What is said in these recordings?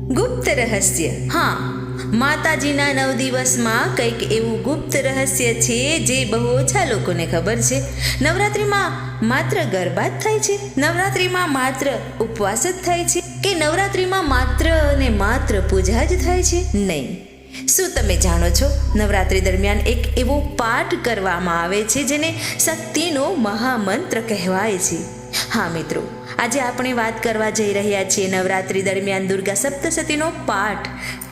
ગુપ્ત રહસ્ય. હા, માતાજીના 9 દિવસમાં કંઈક એવું ગુપ્ત રહસ્ય છે જે બહુ ઓછા લોકોને ખબર છે. નવરાત્રિમાં માત્ર ગરબા જ થાય છે? નવરાત્રિમાં માત્ર ઉપવાસ જ થાય છે? કે નવરાત્રિમાં માત્ર ને માત્ર પૂજા જ થાય છે? નહીં. શું તમે જાણો છો, નવરાત્રિ દરમિયાન એક એવો પાઠ કરવામાં આવે છે જેને શક્તિનો મહામંત્ર કહેવાય છે. હા મિત્રો, આજે આપણે વાત કરવા જઈ રહ્યા છીએ નવરાત્રિ દરમિયાન દુર્ગા સપ્તશતીનો પાઠ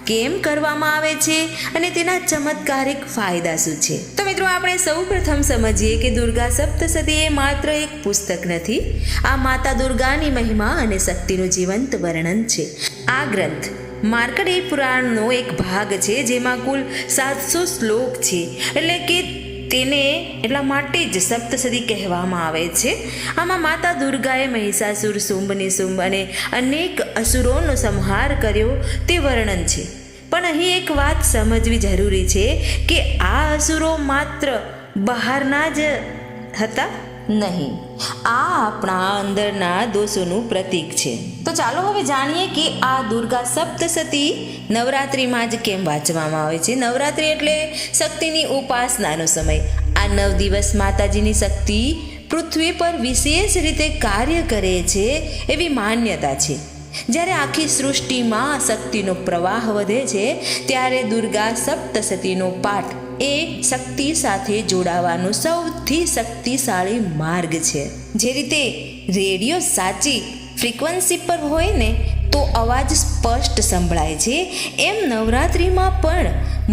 કેમ કરવામાં આવે છે અને તેના ચમત્કારિક ફાયદા શું છે. તો મિત્રો, આપણે સૌ પ્રથમ સમજીએ કે દુર્ગા સપ્તશતી એ માત્ર એક પુસ્તક નથી. આ માતા દુર્ગાની મહિમા અને શક્તિનું જીવંત વર્ણન છે. આ ગ્રંથ માર્કંડેય પુરાણનો એક ભાગ છે જેમાં કુલ 700 શ્લોક છે. એટલે કે તેને એટલા માટે જ સપ્તશતી કહેવામાં આવે છે. આમાં માતા દુર્ગાએ મહિષાસુર, શુંભ નિશુંભ અને અનેક અસુરોનો સંહાર કર્યો તે વર્ણન છે. પણ અહીં એક વાત સમજવી જરૂરી છે કે આ અસુરો માત્ર બહારના જ હતા નહીં, આ આપણા અંદરના દોષોનું પ્રતીક છે. તો ચાલો હવે જાણીએ કે આ દુર્ગા સપ્તશતી નવરાત્રિમાં જ કેમ વાંચવામાં આવે છે. નવરાત્રિ એટલે શક્તિની ઉપાસનાનો સમય. આ 9 દિવસ માતાજીની શક્તિ પૃથ્વી પર વિશેષ રીતે કાર્ય કરે છે એવી માન્યતા છે. જ્યારે આખી સૃષ્ટિમાં શક્તિનો પ્રવાહ વધે છે ત્યારે દુર્ગા સપ્તશતીનો પાઠ એ શક્તિ સાથે જોડાવાનો સૌથી શક્તિશાળી માર્ગ છે. જે રીતે રેડિયો સાચી ફ્રીક્વન્સી પર હોય ને તો અવાજ સ્પષ્ટ સંભળાય છે, એમ નવરાત્રિમાં પણ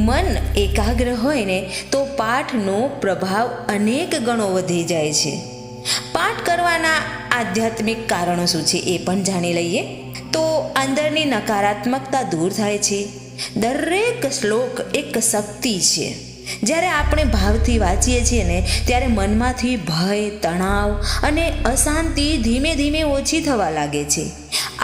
મન એકાગ્ર હોય ને તો પાઠનો પ્રભાવ અનેક ગણો વધી જાય છે. પાઠ કરવાના આધ્યાત્મિક કારણો શું છે એ પણ જાણી લઈએ. તો અંદરની નકારાત્મકતા દૂર થાય છે. દરેક શ્લોક એક શક્તિ છે. જ્યારે આપણે ભાવથી વાંચીએ છીએ ને ત્યારે મનમાંથી ભય, તણાવ અને અશાંતિ ધીમે ધીમે ઓછી થવા લાગે છે.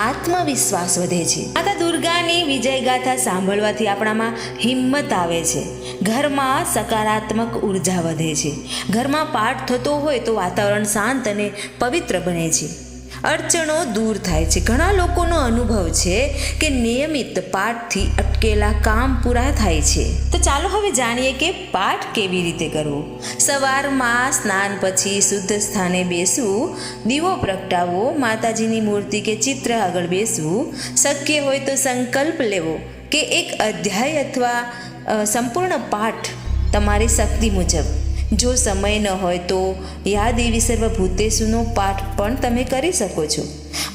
આત્મવિશ્વાસ વધે છે. માતા દુર્ગાની વિજયગાથા સાંભળવાથી આપણામાં હિંમત આવે છે. ઘરમાં સકારાત્મક ઉર્જા વધે છે. ઘરમાં પાઠ થતો હોય તો વાતાવરણ શાંત અને પવિત્ર બને છે. અડચણો દૂર થાય છે. ઘણા લોકોનો અનુભવ છે કે નિયમિત પાઠથી અટકેલા કામ પૂરા થાય છે. તો ચાલો હવે જાણીએ કે પાઠ કેવી રીતે કરવો. સવારમાં સ્નાન પછી શુદ્ધ સ્થાને બેસવું, દીવો પ્રગટાવવો, માતાજીની મૂર્તિ કે ચિત્ર આગળ બેસવું, શક્ય હોય તો સંકલ્પ લેવો કે એક અધ્યાય અથવા સંપૂર્ણ પાઠ તમારી શક્તિ મુજબ. જો સમય ન હોય તો યા દેવી સર્વભૂતેષુનો પાઠ પણ તમે કરી શકો છો.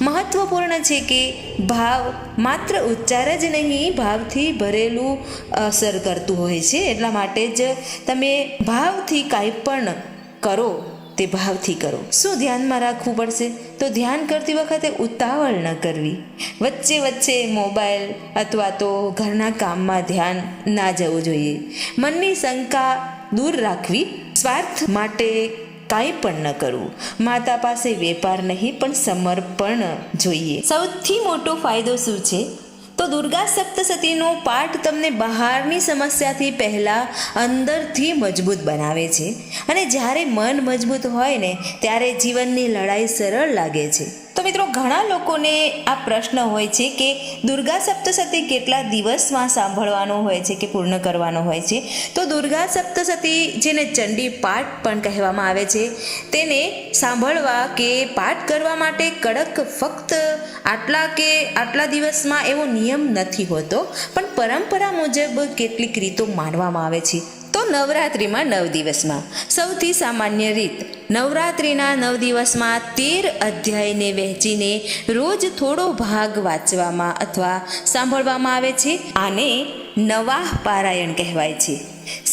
મહત્વપૂર્ણ છે કે ભાવ, માત્ર ઉચ્ચાર જ નહીં, ભાવથી ભરેલું અસર કરતું હોય છે. એટલા માટે જ તમે ભાવથી કાંઈ પણ કરો તે ભાવથી કરો. શું ધ્યાનમાં રાખવું પડશે? તો ધ્યાન કરતી વખતે ઉતાવળ ન કરવી. વચ્ચે વચ્ચે મોબાઈલ અથવા તો ઘરના કામમાં ધ્યાન ના જવું જોઈએ. મનની શંકા દૂર રાખવી. સ્વાર્થ માટે કાંઈ પણ ન કરવું. માતા પાસે વેપાર નહીં પણ સમર્પણ જોઈએ. સૌથી મોટો ફાયદો શું છે? તો દુર્ગા સપ્તશતીનો પાઠ તમને બહારની સમસ્યાથી પહેલાં અંદરથી મજબૂત બનાવે છે. અને જ્યારે મન મજબૂત હોય ને ત્યારે જીવનની લડાઈ સરળ લાગે છે. તો મિત્રો, ઘણા લોકોને આ પ્રશ્ન હોય છે કે દુર્ગા સપ્તશતી કેટલા દિવસમાં સાંભળવાનો હોય છે કે પૂર્ણ કરવાનો હોય છે. તો દુર્ગા સપ્તશતી, જેને ચંડી પાઠ પણ કહેવામાં આવે છે, તેને સાંભળવા કે પાઠ કરવા માટે કડક ફક્ત આટલા દિવસમાં એવો નિયમ નથી હોતો, પણ પરંપરા મુજબ કેટલીક રીતો માનવામાં આવે છે. તો નવરાત્રિમાં 9 દિવસમાં સૌથી સામાન્ય રીત, નવરાત્રિના 9 દિવસમાં 13 અધ્યાયને વહેંચીને રોજ થોડો ભાગ વાંચવામાં અથવા સાંભળવામાં આવે છે. આને નવાહ પારાયણ કહેવાય છે.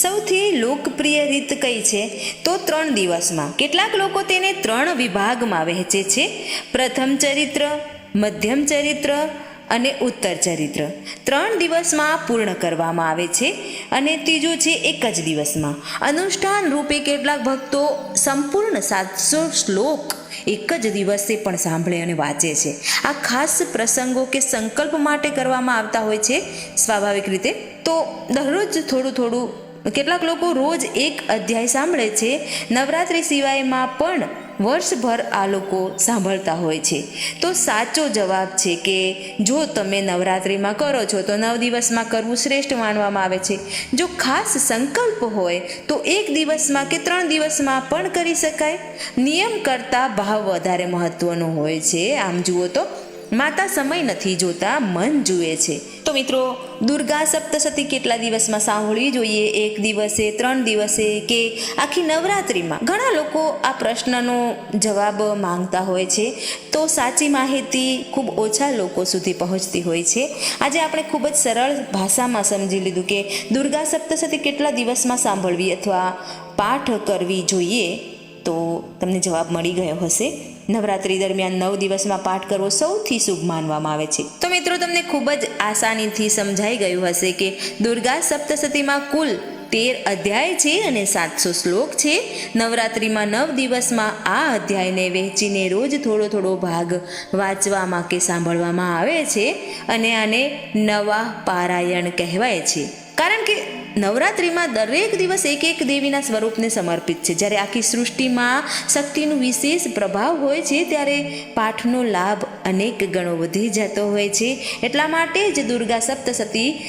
સૌથી લોકપ્રિય રીત કઈ છે? તો 3 દિવસમાં. કેટલાક લોકો તેને 3 વિભાગમાં વહેંચે છે. પ્રથમ ચરિત્ર, મધ્યમ ચરિત્ર અને ઉત્તર ચરિત્ર 3 દિવસમાં પૂર્ણ કરવામાં આવે છે. અને ત્રીજું છે એક જ દિવસમાં. અનુષ્ઠાન રૂપે કેટલાક ભક્તો સંપૂર્ણ 700 શ્લોક એક જ દિવસે પણ સાંભળે અને વાંચે છે. આ ખાસ પ્રસંગો કે સંકલ્પ માટે કરવામાં આવતા હોય છે સ્વાભાવિક રીતે. તો દરરોજ થોડું કેટલાક લોકો રોજ એક અધ્યાય સાંભળે છે. નવરાત્રિ સિવાયમાં પણ વર્ષભર આ લોકો સાંભળતા હોય છે. તો સાચો જવાબ છે કે જો તમે નવરાત્રિમાં કરો છો તો 9 દિવસમાં કરવું શ્રેષ્ઠ માનવામાં આવે છે. જો ખાસ સંકલ્પ હોય તો 1 દિવસમાં કે 3 દિવસમાં પણ કરી શકાય. નિયમ કરતાં ભાવ વધારે મહત્વનો હોય છે. આમ જુઓ તો માતા સમય નથી જોતા, મન જુએ છે. તો મિત્રો, દુર્ગા સપ્તશતી કેટલા દિવસમાં સાંભળવી જોઈએ? 1 દિવસે, 3 દિવસે કે આખી નવરાત્રિમાં? ઘણા લોકો આ પ્રશ્નનો જવાબ માંગતા હોય છે, તો સાચી માહિતી ખૂબ ઓછા લોકો સુધી પહોંચતી હોય છે. આજે આપણે ખૂબ જ સરળ ભાષામાં સમજી લીધું કે દુર્ગા સપ્તશતી કેટલા દિવસમાં સાંભળવી અથવા પાઠ કરવી જોઈએ. તો તમને જવાબ મળી ગયો હશે. નવરાત્રિ દરમિયાન 9 દિવસમાં પાઠ કરવો સૌથી શુભ માનવામાં આવે છે. તો મિત્રો, તમને ખૂબ જ આસાનીથી સમજાઈ ગયું હશે કે દુર્ગા સપ્તશતીમાં કુલ 13 અધ્યાય છે અને 700 શ્લોક છે. નવરાત્રિમાં 9 દિવસમાં આ અધ્યાયને વહેંચીને રોજ થોડો થોડો ભાગ વાંચવામાં કે સાંભળવામાં આવે છે અને આને નવા પારાયણ કહેવાય છે. કારણ કે નવરાત્રિમાં દરેક દિવસ એક એક દેવીના સ્વરૂપને સમર્પિત છે. જ્યારે આખી સૃષ્ટિમાં શક્તિનું વિશેષ પ્રભાવ હોય છે ત્યારે પાઠનો લાભ અનેક ગણો વધી જતો હોય છે. એટલા માટે જ દુર્ગા સપ્તશતી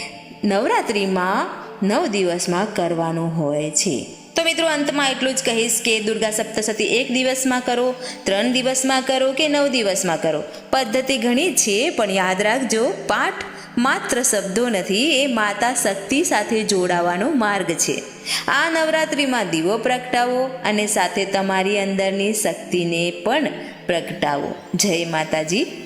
નવરાત્રિમાં 9 દિવસમાં કરવાનું હોય છે. તો મિત્રો, અંતમાં એટલું જ કહીશ કે દુર્ગા સપ્તશતી 1 દિવસમાં કરો, 3 દિવસમાં કરો કે 9 દિવસમાં કરો, પદ્ધતિ ઘણી છે, પણ યાદ રાખજો, પાઠ માત્ર શબ્દો નથી, એ માતા શક્તિ સાથે જોડાવાનો માર્ગ છે. આ નવરાત્રિમાં દીવો પ્રગટાવો અને સાથે તમારી અંદરની શક્તિને પણ પ્રગટાવો. જય માતાજી.